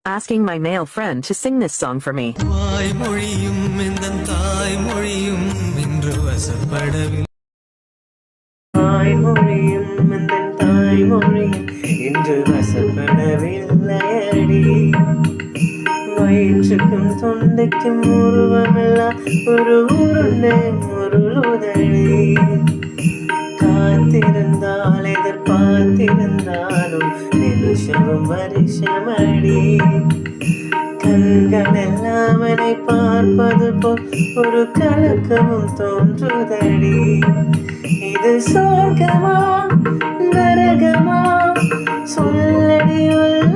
asking my male friend to sing this song for me. வாய்மொழியும் எந்தன் தாய்மொழியும் இன்று வசப்படவில்லை. தாய்மொழியும் எந்தன் தாய்மொழியும் இன்று வசப்படவில்லையடி. வயிற்றுக்கும் தொண்டைக்கும் உருவமில்லா ஒரு உருண்டை முருளுதடி. காத்திருந்தால் எதிர்பார்த்திருந்தாலும் நிமிஷமும் வருஷமடி. கண்கள் எல்லாம் என்னை பார்ப்பது போல் ஒரு கலக்கமும் தோன்றுதடி. இது சொர்க்கமா நரகமா சொல்லடி உள்ள